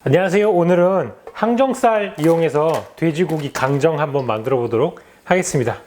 안녕하세요. 오늘은 항정살 이용해서 돼지고기 강정 한번 만들어 보도록 하겠습니다.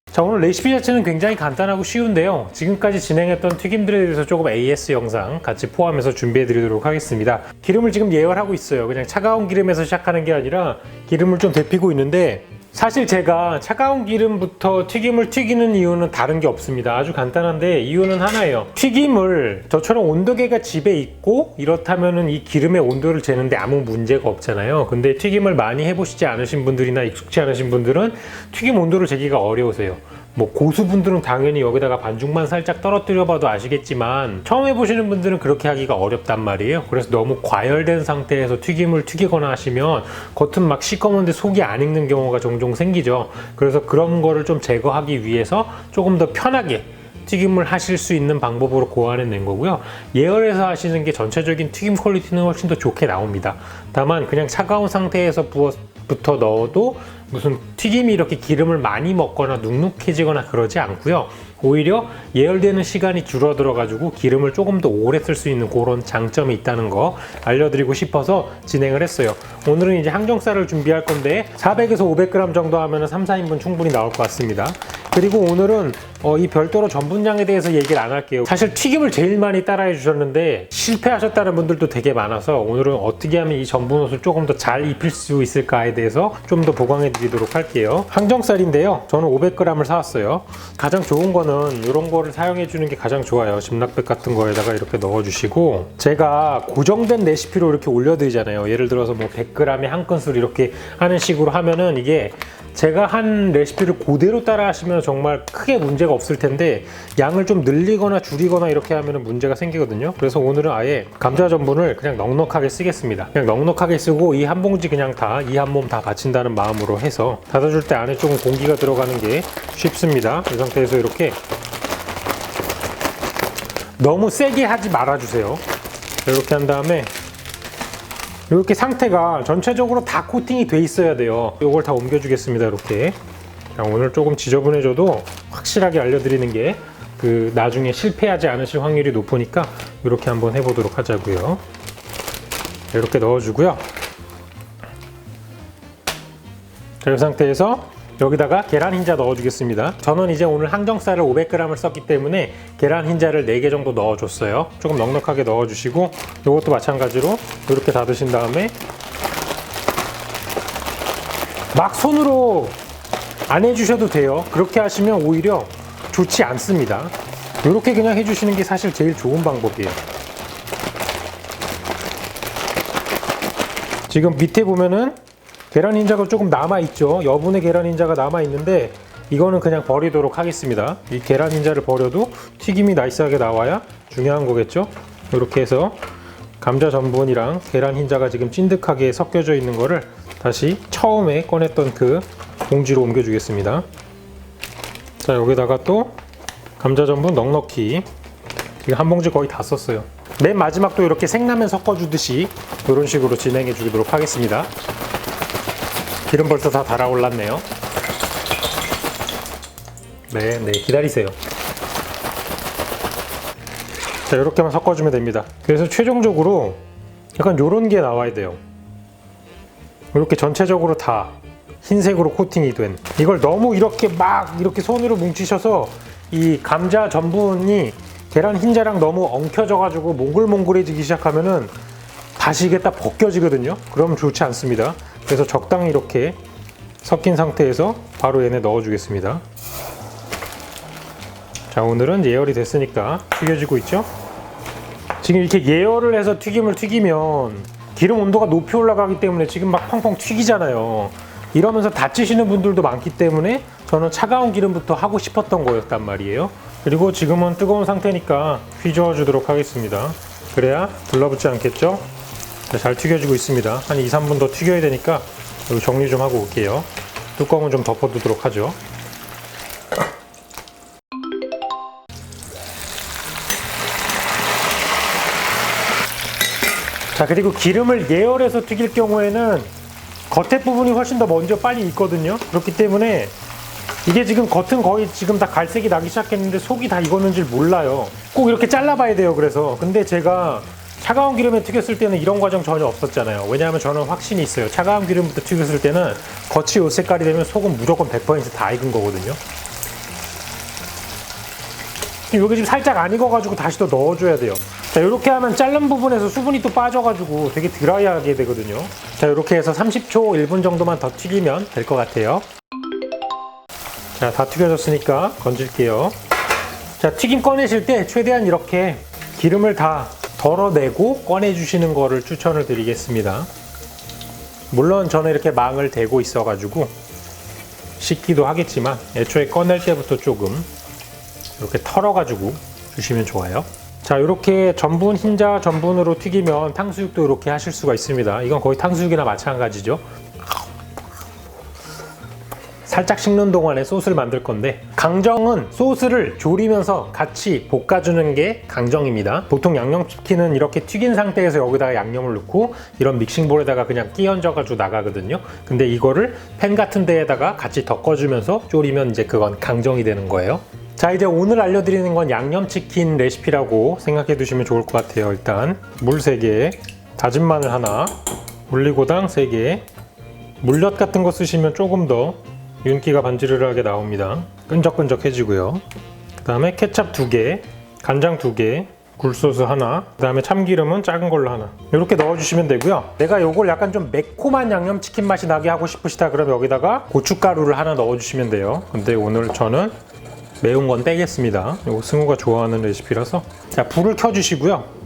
자, 오늘 레시피 자체는 굉장히 간단하고 쉬운데요. 지금까지 진행했던 튀김들에 대해서 조금 AS 영상 같이 포함해서 준비해 드리도록 하겠습니다. 기름을 지금 예열하고 있어요. 그냥 차가운 기름에서 시작하는 게 아니라 기름을 좀 데피고 있는데, 사실 제가 차가운 기름부터 튀김을 튀기는 이유는 다른 게 없습니다. 아주 간단한데 이유는 하나예요. 튀김을 저처럼 온도계가 집에 있고 이렇다면은 이 기름의 온도를 재는데 아무 문제가 없잖아요. 근데 튀김을 많이 해보시지 않으신 분들이나 익숙치 않으신 분들은 튀김 온도를 재기가 어려우세요. 뭐 고수분들은 당연히 여기다가 반죽만 살짝 떨어뜨려 봐도 아시겠지만 처음 해보시는 분들은 그렇게 하기가 어렵단 말이에요. 그래서 너무 과열된 상태에서 튀김을 튀기거나 하시면 겉은 막 시꺼먼데 속이 안 익는 경우가 종종 생기죠. 그래서 그런 거를 좀 제거하기 위해서 조금 더 편하게 튀김을 하실 수 있는 방법으로 고안해낸 거고요. 예열해서 하시는 게 전체적인 튀김 퀄리티는 훨씬 더 좋게 나옵니다. 다만 그냥 차가운 상태에서 부터 넣어도 무슨 튀김이 이렇게 기름을 많이 먹거나 눅눅해지거나 그러지 않고요. 오히려 예열되는 시간이 줄어들어 가지고 기름을 조금 더 오래 쓸 수 있는 그런 장점이 있다는 거 알려드리고 싶어서 진행을 했어요. 오늘은 이제 항정살을 준비할 건데 400에서 500g 정도 하면 3, 4인분 충분히 나올 것 같습니다. 그리고 오늘은 이 별도로 전분량에 대해서 얘기를 안 할게요. 사실 튀김을 제일 많이 따라해 주셨는데 실패하셨다는 분들도 되게 많아서 오늘은 어떻게 하면 이 전분옷을 조금 더 잘 입힐 수 있을까에 대해서 좀 더 보강해 드리도록 할게요. 항정살인데요. 저는 500g을 사왔어요. 가장 좋은 거는 이런 거를 사용해 주는 게 가장 좋아요. 집락백 같은 거에다가 이렇게 넣어 주시고, 제가 고정된 레시피로 이렇게 올려드리잖아요. 예를 들어서 뭐 100g에 한 큰술 이렇게 하는 식으로 하면은 이게 제가 한 레시피를 그대로 따라 하시면 정말 크게 문제가 없을 텐데 양을 좀 늘리거나 줄이거나 이렇게 하면 문제가 생기거든요. 그래서 오늘은 아예 감자 전분을 그냥 넉넉하게 쓰겠습니다. 그냥 넉넉하게 쓰고 이 한 봉지 그냥 다 이 한 몸 다 바친다는 마음으로 해서 닫아줄 때 안에 조금 공기가 들어가는 게 쉽습니다. 이 상태에서 이렇게 너무 세게 하지 말아주세요. 이렇게 한 다음에 이렇게 상태가 전체적으로 다 코팅이 돼 있어야 돼요. 이걸 다 옮겨주겠습니다. 이렇게. 자, 오늘 조금 지저분해져도 확실하게 알려드리는 게 나중에 실패하지 않으실 확률이 높으니까 이렇게 한번 해보도록 하자고요. 이렇게 넣어주고요. 자, 이 상태에서 여기다가 계란 흰자 넣어주겠습니다. 저는 이제 오늘 항정살을 500g을 썼기 때문에 계란 흰자를 4개 정도 넣어줬어요. 조금 넉넉하게 넣어주시고 이것도 마찬가지로 이렇게 닫으신 다음에 막 손으로 안 해주셔도 돼요. 그렇게 하시면 오히려 좋지 않습니다. 이렇게 그냥 해주시는 게 사실 제일 좋은 방법이에요. 지금 밑에 보면은 계란 흰자가 조금 남아있죠. 여분의 계란 흰자가 남아있는데 이거는 그냥 버리도록 하겠습니다. 이 계란 흰자를 버려도 튀김이 나이스하게 나와야 중요한 거겠죠. 이렇게 해서 감자 전분이랑 계란 흰자가 지금 찐득하게 섞여져 있는 거를 다시 처음에 꺼냈던 그 봉지로 옮겨 주겠습니다. 자, 여기다가 또 감자 전분 넉넉히, 지금 한 봉지 거의 다 썼어요. 맨 마지막도 이렇게 생라면 섞어주듯이 이런 식으로 진행해 주도록 하겠습니다. 기름 벌써 다 달아올랐네요. 네, 기다리세요. 자, 이렇게만 섞어주면 됩니다. 그래서 최종적으로 약간 요런 게 나와야 돼요. 이렇게 전체적으로 다 흰색으로 코팅이 된, 이걸 너무 이렇게 손으로 뭉치셔서 이 감자 전분이 계란 흰자랑 너무 엉켜져가지고 몽글몽글해지기 시작하면은 다시 이게 딱 벗겨지거든요. 그러면 좋지 않습니다. 그래서 적당히 이렇게 섞인 상태에서 바로 얘네 넣어주겠습니다. 자, 오늘은 예열이 됐으니까 튀겨지고 있죠. 지금 이렇게 예열을 해서 튀김을 튀기면 기름 온도가 높이 올라가기 때문에 지금 막 펑펑 튀기잖아요. 이러면서 다치시는 분들도 많기 때문에 저는 차가운 기름부터 하고 싶었던 거였단 말이에요. 그리고 지금은 뜨거운 상태니까 휘저어 주도록 하겠습니다. 그래야 불러붙지 않겠죠. 잘 튀겨지고 있습니다. 한 2, 3분 더 튀겨야 되니까 여기 정리 좀 하고 올게요. 뚜껑은 좀 덮어두도록 하죠. 자, 그리고 기름을 예열해서 튀길 경우에는 겉에 부분이 훨씬 더 먼저 빨리 익거든요. 그렇기 때문에 이게 지금 겉은 거의 지금 다 갈색이 나기 시작했는데 속이 다 익었는 줄 몰라요. 꼭 이렇게 잘라봐야 돼요. 그래서 근데 제가 차가운 기름에 튀겼을 때는 이런 과정 전혀 없었잖아요. 왜냐하면 저는 확신이 있어요. 차가운 기름부터 튀겼을 때는 겉이 요 색깔이 되면 속은 무조건 100%다 익은 거거든요. 여기 지금 살짝 안 익어가지고 다시 더 넣어줘야 돼요. 자, 이렇게 하면 자른 부분에서 수분이 또 빠져가지고 되게 드라이하게 되거든요. 자, 이렇게 해서 30초, 1분 정도만 더 튀기면 될 것 같아요. 자, 다 튀겨졌으니까 건질게요. 자, 튀김 꺼내실 때 최대한 이렇게 기름을 다 덜어내고 꺼내주시는 거를 추천을 드리겠습니다. 물론 저는 이렇게 망을 대고 있어가지고 식기도 하겠지만 애초에 꺼낼 때부터 조금 이렇게 털어가지고 주시면 좋아요. 자, 이렇게 전분, 흰자 전분으로 튀기면 탕수육도 이렇게 하실 수가 있습니다. 이건 거의 탕수육이나 마찬가지죠. 살짝 식는 동안에 소스를 만들 건데, 강정은 소스를 졸이면서 같이 볶아주는 게 강정입니다. 보통 양념치킨은 이렇게 튀긴 상태에서 여기다가 양념을 넣고 이런 믹싱볼에다가 그냥 끼얹어가지고 나가거든요. 근데 이거를 팬 같은 데에다가 같이 덮어주면서 졸이면 이제 그건 강정이 되는 거예요. 자, 이제 오늘 알려드리는 건 양념치킨 레시피라고 생각해 두시면 좋을 것 같아요. 일단 물 3개, 다진 마늘 하나, 올리고당 3개, 물엿 같은 거 쓰시면 조금 더 윤기가 반지르르하게 나옵니다. 끈적끈적해지고요. 그 다음에 케찹 2개, 간장 2개, 굴소스 하나, 그 다음에 참기름은 작은 걸로 하나, 이렇게 넣어주시면 되고요. 내가 요걸 약간 좀 매콤한 양념치킨 맛이 나게 하고 싶으시다 그러면 여기다가 고춧가루를 하나 넣어주시면 돼요. 근데 오늘 저는 매운 건 떼겠습니다. 이거 승우가 좋아하는 레시피라서. 자, 불을 켜주시고요.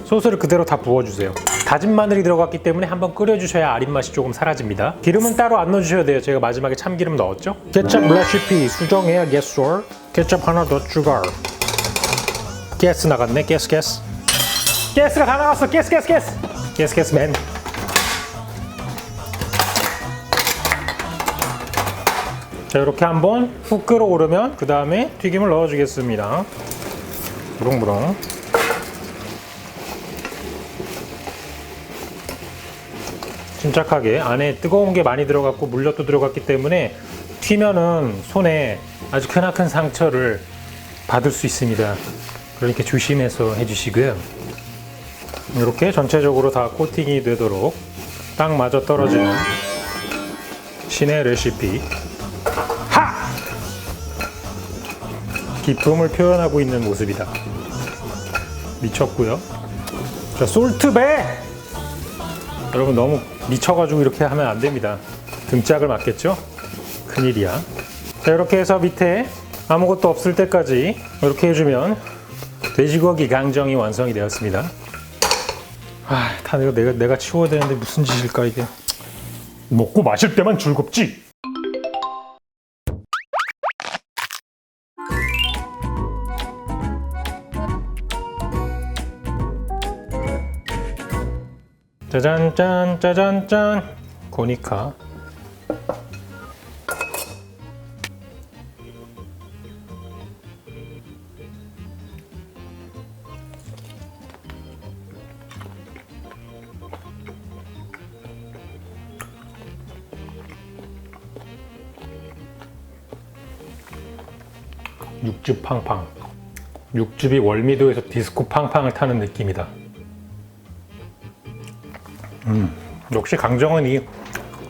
소스를 그대로 다 부어주세요. 다진 마늘이 들어갔기 때문에 한번 끓여주셔야 아린 맛이 조금 사라집니다. 기름은 따로 안 넣어주셔야 돼요. 제가 마지막에 참기름 넣었죠. 케첩 레시피 수정해야겠어. 케첩 하나 더 추가. 가스 나갔네. 가스. 가스가 다 나갔어. 가스 맨. 자, 이렇게 한번 훅 끓어오르면 그 다음에 튀김을 넣어주겠습니다. 무렁무렁. 침착하게. 안에 뜨거운 게 많이 들어갔고 물엿도 들어갔기 때문에 튀면은 손에 아주 크나큰 상처를 받을 수 있습니다. 그러니까 조심해서 해주시고요. 이렇게 전체적으로 다 코팅이 되도록 딱 맞아 떨어지는 신의 레시피. 하! 기쁨을 표현하고 있는 모습이다. 미쳤고요. 자, 솔트배! 여러분 너무 미쳐가지고 이렇게 하면 안 됩니다. 등짝을 맞겠죠? 큰일이야. 자, 이렇게 해서 밑에 아무것도 없을 때까지 이렇게 해주면 돼지고기 강정이 완성이 되었습니다. 아, 다 내가 치워야 되는데 무슨 짓일까 이게. 먹고 마실 때만 즐겁지. 짜잔짠 짜잔짠 고니카. 육즙 팡팡. 육즙이 월미도에서 디스코 팡팡을 타는 느낌이다. 역시 강정은 이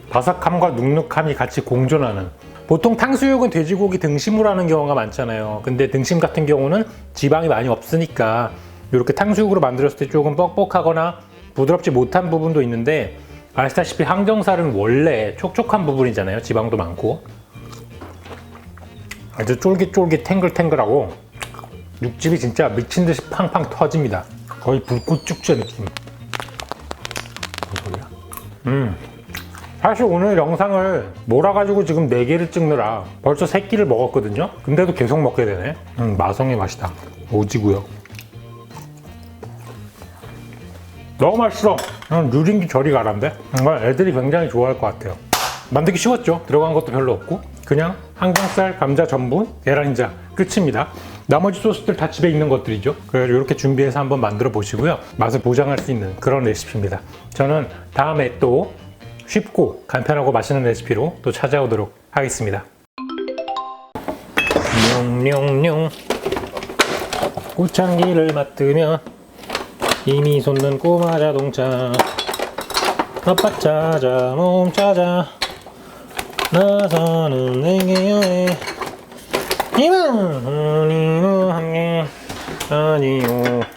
바삭함과 눅눅함이 같이 공존하는. 보통 탕수육은 돼지고기 등심으로 하는 경우가 많잖아요. 근데 등심 같은 경우는 지방이 많이 없으니까 이렇게 탕수육으로 만들었을 때 조금 뻑뻑하거나 부드럽지 못한 부분도 있는데, 아시다시피 항정살은 원래 촉촉한 부분이잖아요. 지방도 많고. 아주 쫄깃쫄깃 탱글탱글하고 육즙이 진짜 미친듯이 팡팡 터집니다. 거의 불꽃축제 느낌. 무슨 소리야? 사실 오늘 영상을 몰아가지고 지금 4개를 찍느라 벌써 3끼를 먹었거든요. 근데도 계속 먹게 되네. 마성의 맛이다. 오지고요. 너무 맛있어. 누린기 저리 가란데? 정말 애들이 굉장히 좋아할 것 같아요. 만들기 쉬웠죠? 들어간 것도 별로 없고 그냥 항정살, 감자, 전분, 계란자 끝입니다. 나머지 소스들 다 집에 있는 것들이죠. 그래서 이렇게 준비해서 한번 만들어 보시고요. 맛을 보장할 수 있는 그런 레시피입니다. 저는 다음에 또 쉽고 간편하고 맛있는 레시피로 또 찾아오도록 하겠습니다. 뇽뇽 꽃향기를 맡으며 이미 솟는 꼬마 자동차 아빠 짜자 몸 짜자 나서는 내게 여행 이만 우리는 함께 아니요